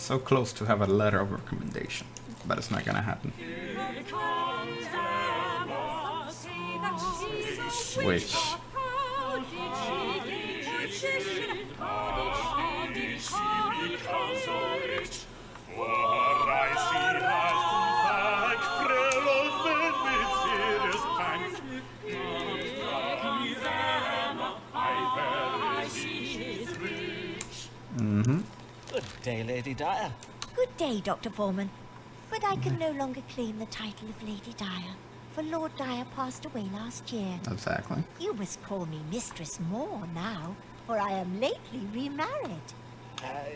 so close to have a letter of recommendation, but it's not gonna happen. Which? Good day, Lady Dyer. Good day, Dr. Foreman. But I can no longer claim the title of Lady Dyer, for Lord Dyer passed away last year. Exactly. You must call me Mistress Moore now, for I am lately remarried.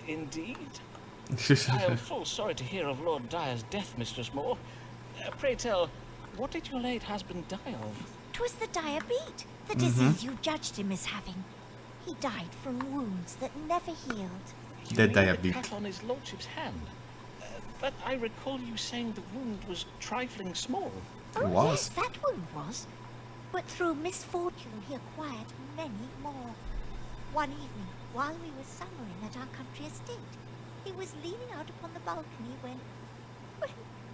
Indeed. I am full sorry to hear of Lord Dyer's death, Mistress Moore. Pray tell, what did your late husband die of? 'Twas the diabetes, the disease you judged him as having. He died from wounds that never healed. The The diabetes. cut on his lordship's hand. But I recall you saying the wound was trifling small. Oh, Was. yes, that wound was. But through misfortune he acquired many more. One evening, while we were summering at our country estate, he was leaning out upon the balcony when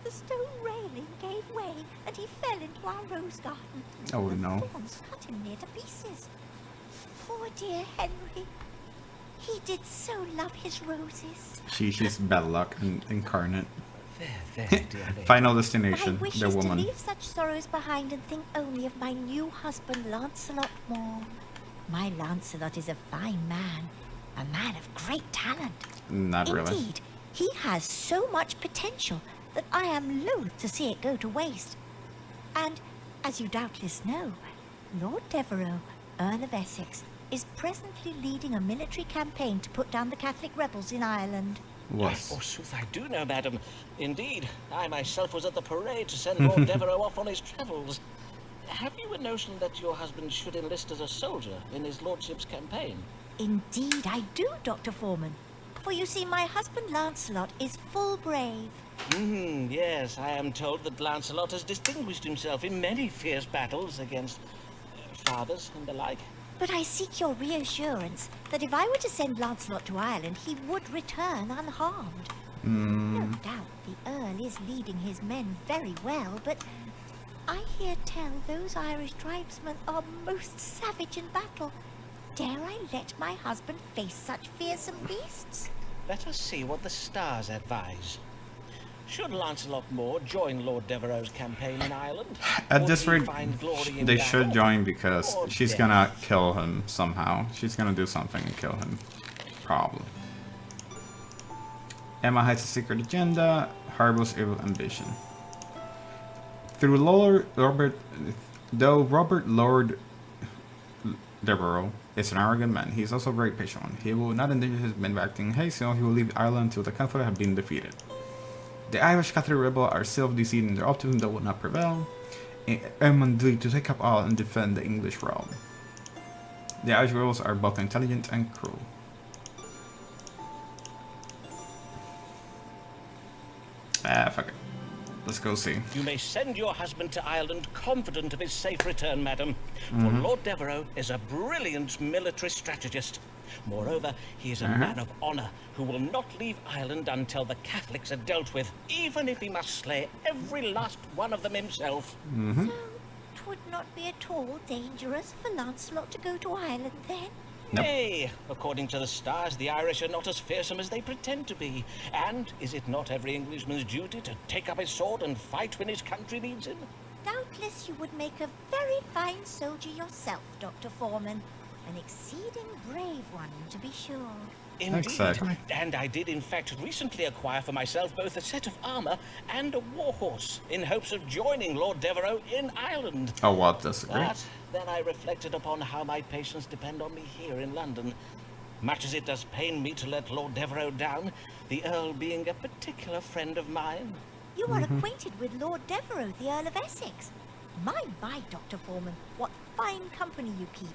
the stone railing gave way and he fell into our rose garden. Oh The no. thorns cut him near to pieces. Poor dear Henry. He did so love his roses. She's bad luck incarnate. There, dear lady. Final But I destination, wish the us to woman. leave such sorrows behind and think only of my new husband, Lancelot Moore. My Lancelot is a fine man, a man of great talent. Not really. Indeed, he has so much potential that I am loath to see it go to waste. And, as you doubtless know, Lord Devereux, Earl of Essex, is presently leading a military campaign to put down the Catholic rebels in Ireland. Was. Forsooth, I do know, madam. Indeed, I myself was at the parade to send Lord Devereux off on his travels. Have you a notion that your husband should enlist as a soldier in his lordship's campaign? Indeed, I do, Dr. Foreman. For you see, my husband Lancelot is full brave. Yes, I am told that Lancelot has distinguished himself in many fierce battles against fathers and the like. But I seek your reassurance that if I were to send Lancelot to Ireland, he would return unharmed. No doubt the Earl is leading his men very well, but I hear tell those Irish tribesmen are most savage in battle. Dare I let my husband face such fearsome beasts? Let us see what the stars advise. Should Lancelot Moore join Lord Devereux's campaign in Ireland? At Would this he rate, find glory in they battle? should join because Or she's death? gonna kill him somehow. She's gonna do something and kill him. Probably. Emma hides a secret agenda, harbors evil ambition. Though Robert Lord Devereux is an arrogant man, he is also very patient. He will not endanger his men by acting hastily. He will leave Ireland until the Catholics have been defeated. The Irish Catholic rebels are self-deceived in their optimism that will not prevail, and to take up all and defend the English realm. The Irish rebels are both intelligent and cruel. Fuck it. Let's go see. You may send your husband to Ireland confident of his safe return, madam. For Lord Devereux is a brilliant military strategist. Moreover, he is a man of honor who will not leave Ireland until the Catholics are dealt with, even if he must slay every last one of them himself. So, 'twould not be at all dangerous for Lancelot to go to Ireland then? Nope. Nay, according to the stars, the Irish are not as fearsome as they pretend to be. And is it not every Englishman's duty to take up his sword and fight when his country needs him? Doubtless you would make a very fine soldier yourself, Dr. Foreman. An exceeding brave one, to be sure. Indeed. Exactly. And I did in fact recently acquire for myself both a set of armor and a warhorse in hopes of joining Lord Devereux in Ireland. Oh, what? That's great. But then I reflected upon how my patients depend on me here in London. Much as it does pain me to let Lord Devereux down, the Earl being a particular friend of mine. You are acquainted with Lord Devereux, the Earl of Essex. My, Dr. Foreman, what fine company you keep.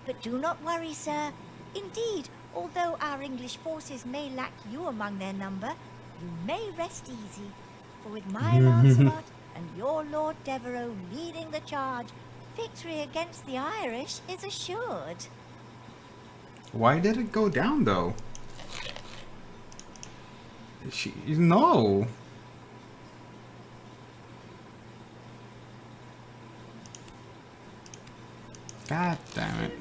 But do not worry, sir. Indeed, although our English forces may lack you among their number, you may rest easy. For with my Lancelot and your Lord Devereux leading the charge, victory against the Irish is assured. Why did it go down, though? No. God damn it.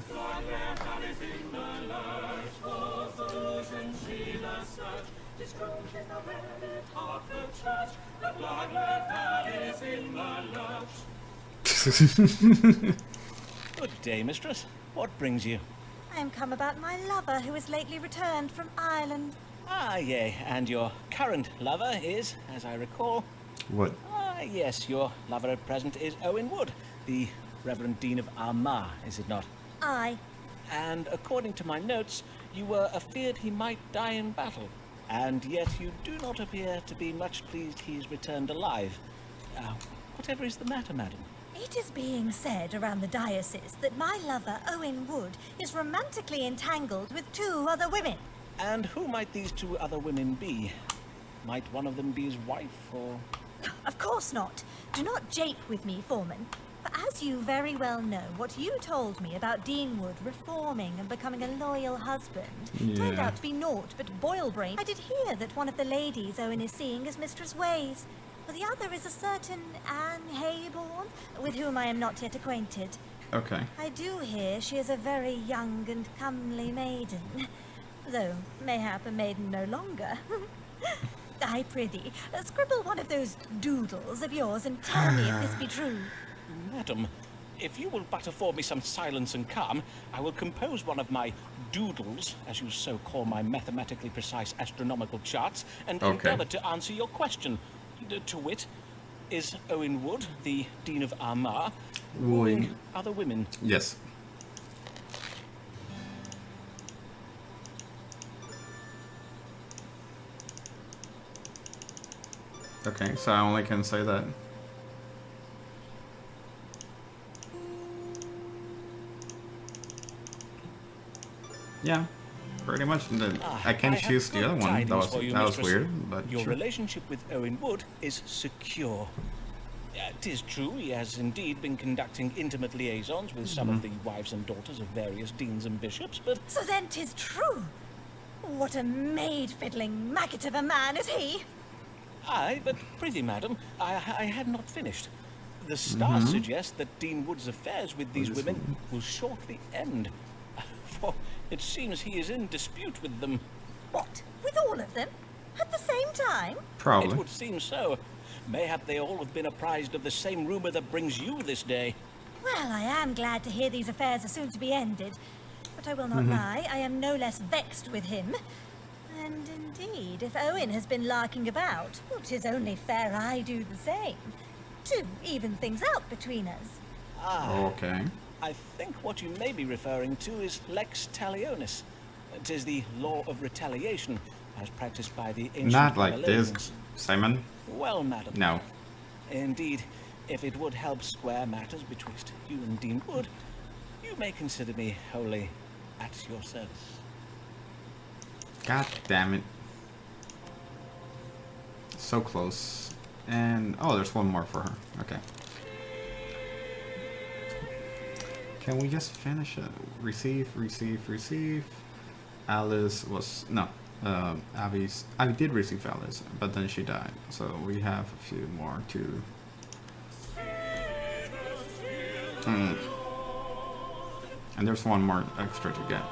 Good day, mistress. What brings you? I am come about my lover who is lately returned from Ireland. Ah, yea, and your current lover is, as I recall... What? Ah, yes, your lover at present is Owen Wood, the Reverend Dean of Armagh, is it not? Aye. And according to my notes, you were afeard he might die in battle. And yet you do not appear to be much pleased he is returned alive. Whatever is the matter, madam? It is being said around the diocese that my lover, Owen Wood, is romantically entangled with 2 other women. And who might these 2 other women be? Might one of them be his wife, or...? Of course not. Do not jape with me, Foreman. For as you very well know, what you told me about Dean Wood reforming and becoming a loyal husband turned out to be naught but boil-brain. I did hear that one of the ladies Owen is seeing is Mistress Ways, while the other is a certain Anne Hayborn, with whom I am not yet acquainted. Okay. I do hear she is a very young and comely maiden, though mayhap a maiden no longer. I prithee, scribble one of those doodles of yours and tell me if this be true. Madam, if you will but afford me some silence and calm, I will compose one of my doodles, as you so call my mathematically precise astronomical charts, and endeavour to answer your question. To wit, is Owen Wood, the Dean of Armagh, wooing other women? Yes. Okay, so I only can say that. Yeah, pretty much. I can't choose the other one. That was weird, but your sure. relationship with Owen Wood is secure. 'Tis true, he has indeed been conducting intimate liaisons with some of the wives and daughters of various deans and bishops, but... So then 'tis true! What a maid-fiddling maggot of a man is he! Aye, but prithee, madam, I had not finished. The stars suggest that Dean Wood's affairs with these women will shortly end. For it seems he is in dispute with them. What? With all of them? At the same time? Probably. It would seem so. Mayhap they all have been apprised of the same rumor that brings you this day. Well, I am glad to hear these affairs are soon to be ended. But I will not lie, I am no less vexed with him. And indeed, if Owen has been larking about, well, 'tis only fair I do the same. To even things out between us. Okay. I think what you may be referring to is lex talionis. 'Tis the law of retaliation, as practiced by the ancient Not like Babylonians. this, Simon. Well, madam. No. Indeed, if it would help square matters betwixt you and Dean Wood, you may consider me wholly at your service. God damn it. So close. And oh, there's one more for her. Okay. Can we just finish it? Receive. Alice was no. Abby did receive Alice, but then she died. So we have a few more to. And there's one more extra to get.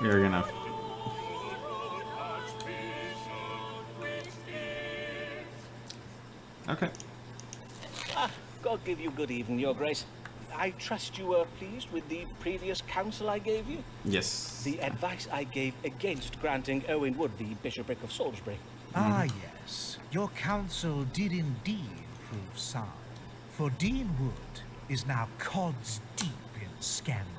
We're gonna. Okay. God give you good evening, Your Grace. I trust you were pleased with the previous counsel I gave you? Yes. The advice I gave against granting Owen Wood the bishopric of Salisbury. Ah, yes. Your counsel did indeed prove sound. For Dean Wood is now cods deep in scandal.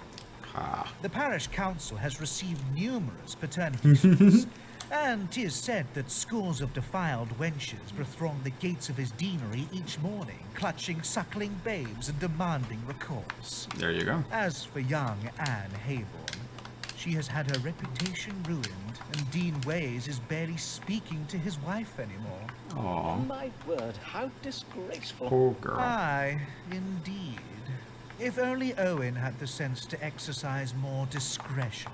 The parish council has received numerous paternity suits, and 'tis said that scores of defiled wenches bethrong the gates of his deanery each morning, clutching suckling babes and demanding recourse. There you go. As for young Anne Hayborn, she has had her reputation ruined, and Dean Ways is barely speaking to his wife anymore. Aww. My word, how disgraceful. Poor girl. Aye, indeed. If only Owen had the sense to exercise more discretion.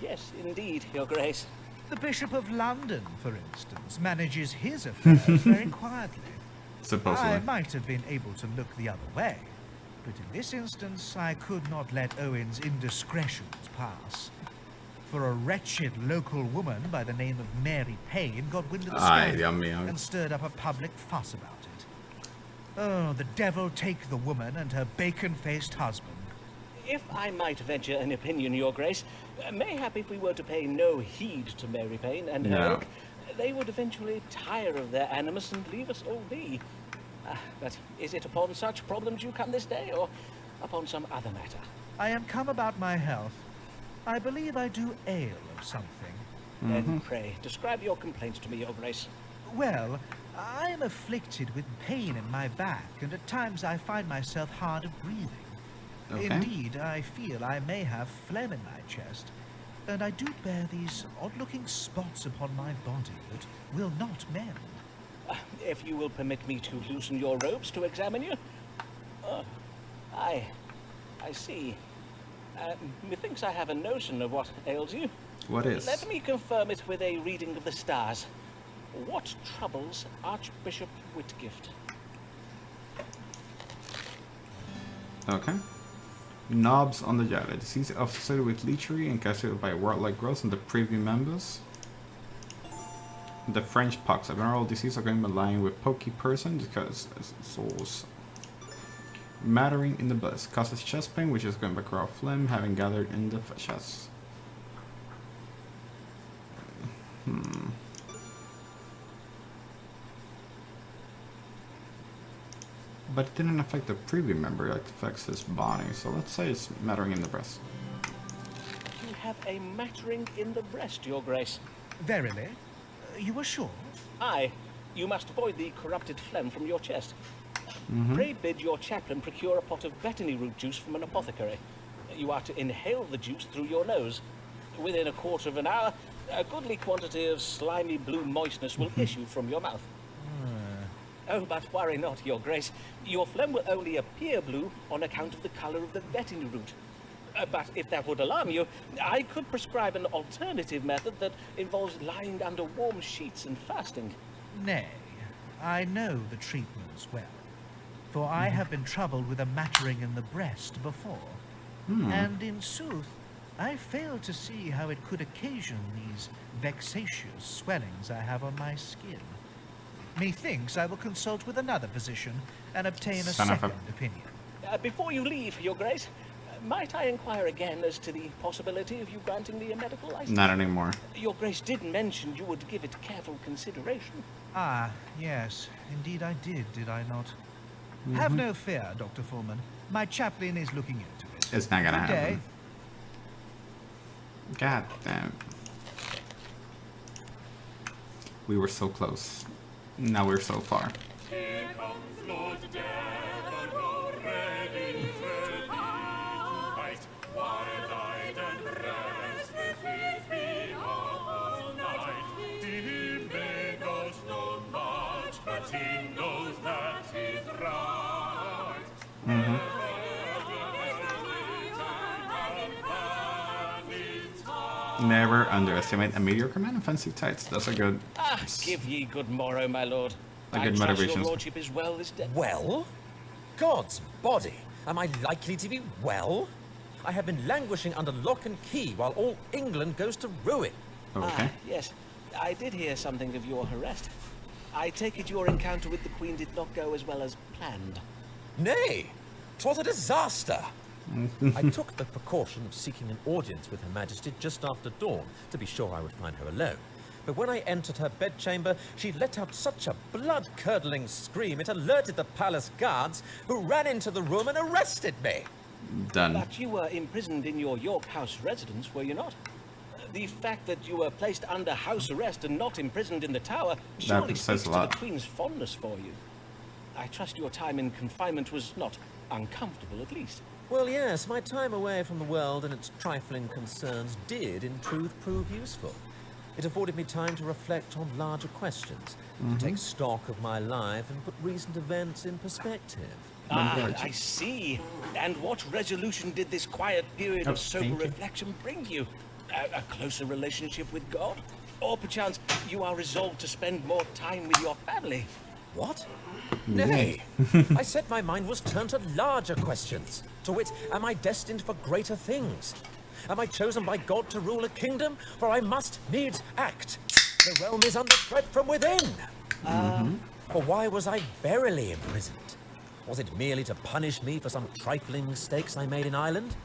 Yes, indeed, Your Grace. The Bishop of London, for instance, manages his affairs very quietly. Supposedly. I might have been able to look the other way, but in this instance I could not let Owen's indiscretions pass. For a wretched local woman by the name of Mary Payne got wind of the Ay, scandal Dios mío. and stirred up a public fuss about it. Oh, the devil take the woman and her bacon-faced husband. If I might venture an opinion, Your Grace, mayhap if we were to pay no heed to Mary Payne and her No. ilk, they would eventually tire of their animus and leave us all be. But is it upon such problems you come this day, or upon some other matter? I am come about my health. I believe I do ail of something. Then pray, describe your complaints to me, Your Grace. Well, I am afflicted with pain in my back, and at times I find myself hard of breathing. Okay. Indeed, I feel I may have phlegm in my chest, and I do bear these odd-looking spots upon my body that will not mend. If you will permit me to loosen your robes to examine you. I see. Methinks I have a notion of what ails you. What is? Let me confirm it with a reading of the stars. What troubles Archbishop Whitgift? Okay. Knobs on the Jada. Disease associated with lechery and caused by warlike growth in the privy members. The French pox, a venereal disease occurring by lying with pokey person, because souls mattering in the blood, causes chest pain, which is going by crowd phlegm having gathered in the chest. But it didn't affect the privy member, it affects his body. So let's say it's mattering in the breast. You have a mattering in the breast, Your Grace. Verily? You are sure? Aye, you must avoid the corrupted phlegm from your chest. Pray bid your chaplain procure a pot of betony root juice from an apothecary. You are to inhale the juice through your nose. Within a quarter of an hour, a goodly quantity of slimy blue moistness will issue from your mouth. Oh, but worry not, Your Grace. Your phlegm will only appear blue on account of the colour of the betony root. But if that would alarm you, I could prescribe an alternative method that involves lying under warm sheets and fasting. Nay, I know the treatments well, for I have been troubled with a mattering in the breast before. And in sooth, I fail to see how it could occasion these vexatious swellings I have on my skin. Methinks I will consult with another physician and obtain a Son of a- second opinion. Before you leave, Your Grace, might I inquire again as to the possibility of you granting me a medical license? Not anymore. Your Grace did mention you would give it careful consideration. Ah, yes, indeed I did I not? Have no fear, Dr. Fullman. My chaplain is looking into it. It's not gonna Good day. happen. God damn. We were so close. Now we're so far. Here comes Lord Devereux, ready to fight, wide-eyed and restless, he's been up all night. He may not know much, but he knows that he's right. Never underestimate a mediocre man in fancy tights. That's a good. Give ye good morrow, my lord. A I good trust motivation. your lordship is well this day. Well? God's body, am I likely to be well? I have been languishing under lock and key while all England goes to ruin. Okay. Yes, I did hear something of your arrest. I take it your encounter with the Queen did not go as well as planned. Nay, 'twas a disaster. I took the precaution of seeking an audience with Her Majesty just after dawn, to be sure I would find her alone. But when I entered her bedchamber, she let out such a blood-curdling scream it alerted the palace guards, who ran into the room and arrested me. Done. But you were imprisoned in your York House residence, were you not? The fact that you were placed under house arrest and not imprisoned in the Tower surely says speaks a to lot. the Queen's fondness for you. I trust your time in confinement was not uncomfortable, at least. Well, yes, my time away from the world and its trifling concerns did, in truth, prove useful. It afforded me time to reflect on larger questions, to take stock of my life and put recent events in perspective. I see. And what resolution did this quiet period of sober reflection bring you? A closer relationship with God? Or perchance you are resolved to spend more time with your family? What? Nay. I said my mind was turned to larger questions. To wit, am I destined for greater things? Am I chosen by God to rule a kingdom? For I must needs act. The realm is under threat from within. For why was I verily imprisoned? Was it merely to punish me for some trifling mistakes I made in Ireland?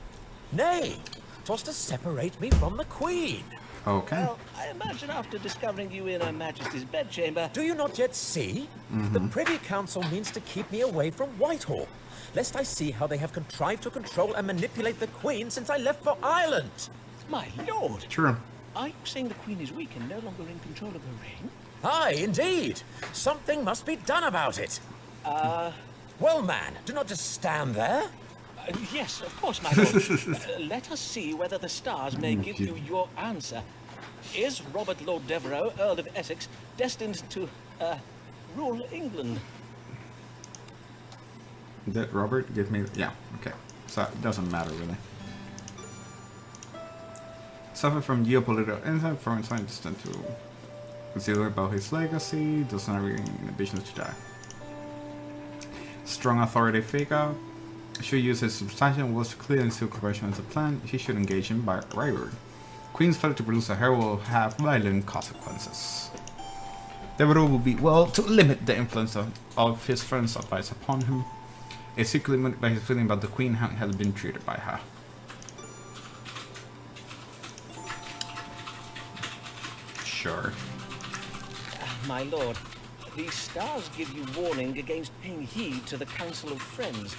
Nay, 'twas to separate me from the Queen. Okay. Well, I imagine after discovering you in Her Majesty's bedchamber... Do you not yet see? The Privy Council means to keep me away from Whitehall, lest I see how they have contrived to control and manipulate the Queen since I left for Ireland. My lord! True. Are you saying the Queen is weak and no longer in control of her reign? Aye, indeed. Something must be done about it. Well, man, do not just stand there. Yes, of course, my lord. Let us see whether the stars may give you your answer. Is Robert Lord Devereux, Earl of Essex, destined to rule England? Did Robert give me... Yeah, okay. So it doesn't matter, really. Suffer from geopolitical insight from inside distant to consider about his legacy, does not have ambitions to die. Strong authority figure. Should use his substantial words to clear and seal corruption as a plan. He should engage him by rivalry. Queen's failure to produce a heir will have violent consequences. Devereux will be well to limit the influence of his friend's advice upon him. A secret limited by his feeling about the Queen how he had been treated by her. Sure. My lord, the stars give you warning against paying heed to the Council of Friends.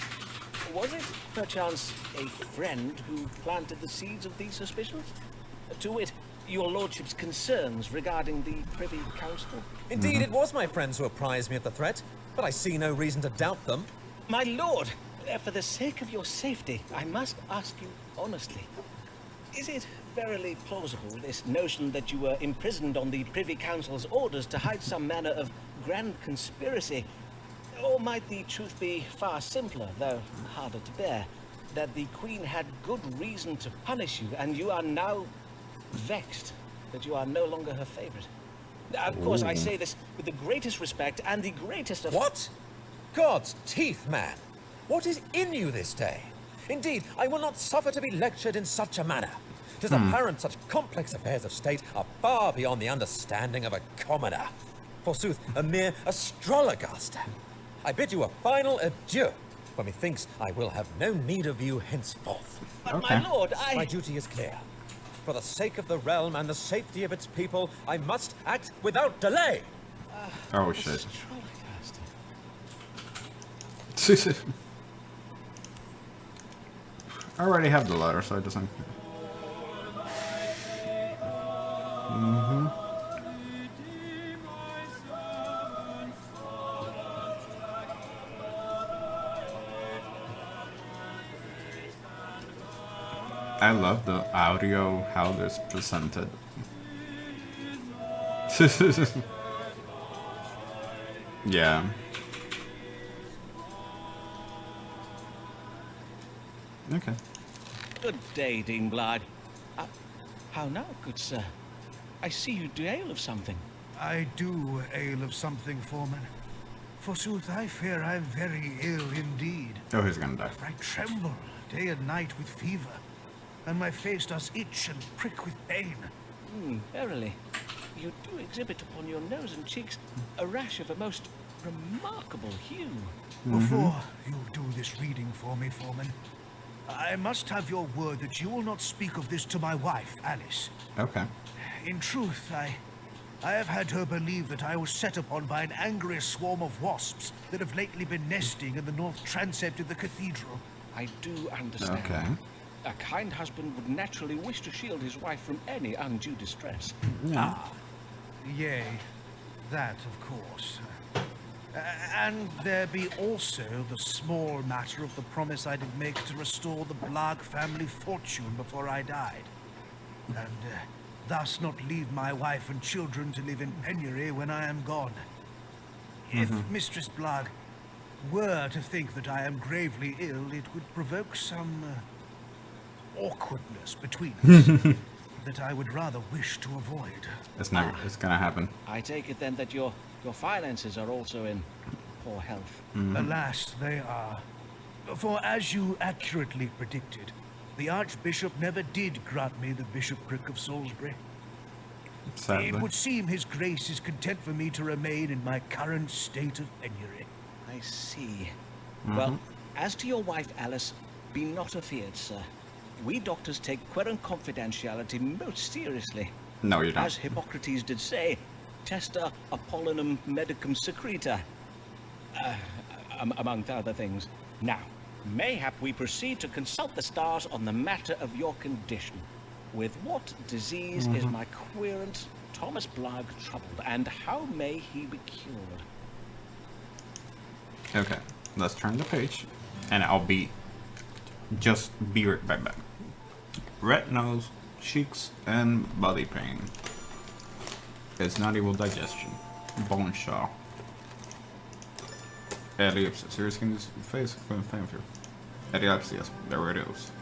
Was it, perchance, a friend who planted the seeds of these suspicions? To wit, your lordship's concerns regarding the Privy Council? Indeed, it was my friends who apprised me of the threat, but I see no reason to doubt them. My lord, for the sake of your safety, I must ask you honestly. Is it verily plausible, this notion that you were imprisoned on the Privy Council's orders to hide some manner of grand conspiracy? Or might the truth be far simpler, though harder to bear, that the Queen had good reason to punish you, and you are now vexed that you are no longer her favorite? Of course, I say this with the greatest respect and the greatest of... What? God's teeth, man! What is in you this day? Indeed, I will not suffer to be lectured in such a manner. 'Tis apparent such complex affairs of state are far beyond the understanding of a commoner. Forsooth, a mere astrologaster. I bid you a final adieu, for methinks I will have no need of you henceforth. But my lord, My duty is clear. For the sake of the realm and the safety of its people, I must act without delay. Oh shit. I already have the letter, so it doesn't... I love the audio, how this presented. Yeah. Okay. Good day, Dingblyde. How now, good sir? I see you do ale of something. I do ale of something, Foreman. Forsooth, I fear I'm very ill indeed. Oh, he's gonna die. I tremble day and night with fever, and my face does itch and prick with pain. Verily. You do exhibit upon your nose and cheeks a rash of a most remarkable hue. Before you do this reading for me, Foreman, I must have your word that you will not speak of this to my wife, Alice. Okay. In truth, I have had her believe that I was set upon by an angry swarm of wasps that have lately been nesting in the north transept of the cathedral. I do understand. Okay. A kind husband would naturally wish to shield his wife from any undue distress. Yeah. Yea, that of course. And there be also the small matter of the promise I did make to restore the Blag family fortune before I died. And thus not leave my wife and children to live in penury when I am gone. If Mistress Blag were to think that I am gravely ill, it would provoke some awkwardness between us that I would rather wish to avoid. It's never. It's gonna happen. I take it then that your finances are also in poor health. Alas, they are. For as you accurately predicted, the Archbishop never did grant me the bishopric of Salisbury. Sadly. It would seem his grace is content for me to remain in my current state of penury. I see. Well, as to your wife, Alice, be not afeard, sir. We doctors take querum confidentiality most seriously. No, you don't. As Hippocrates did say, testa Apollinum medicum secreta, among other things. Now, mayhap we proceed to consult the stars on the matter of your condition. With what disease is my querent Thomas Blag troubled, and how may he be cured? Okay, let's turn the page, and I'll be right back. Red nose, cheeks, and body pain. It's not evil digestion. Bone shaw. Epilepsy. Serious condition. Face. Epilepsy. Yes, there it is.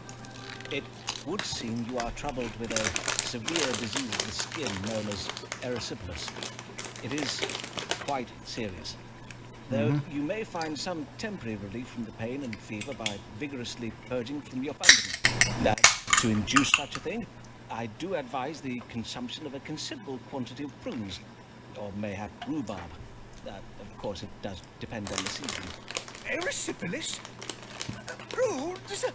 It would seem you are troubled with a severe disease of the skin known as erysipelas. It is quite serious. Though you may find some temporary relief from the pain and fever by vigorously purging from your fountain. Now, to induce such a thing, I do advise the consumption of a considerable quantity of prunes, or mayhap rhubarb. Of course, it does depend on the season. Erysipelas? Prunes?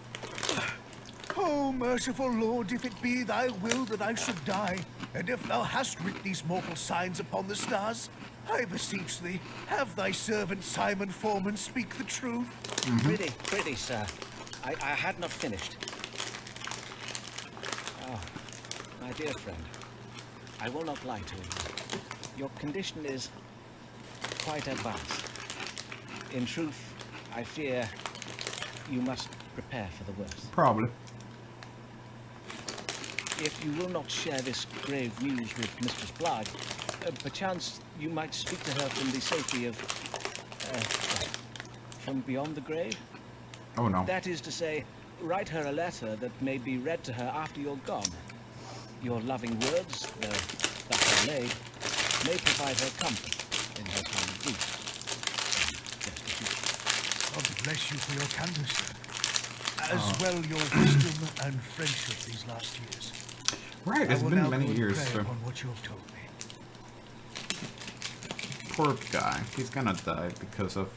Oh, merciful Lord, if it be thy will that I should die, and if thou hast writ these mortal signs upon the stars, I beseech thee, have thy servant Simon Foreman speak the truth. Pretty, sir. I had not finished. Oh, my dear friend, I will not lie to you. Your condition is quite advanced. In truth, I fear you must prepare for the worst. Probably. If you will not share this grave news with Mistress Blag, perchance you might speak to her from the safety of, from beyond the grave. Oh no. That is to say, write her a letter that may be read to her after you're gone. Your loving words, though thus laid, may provide her comfort in her time of grief. God bless you for your candor, sir. As well your wisdom and friendship these last years. Right, it's I will been now many go and years. pray So upon what you have told me. poor guy. He's gonna die because of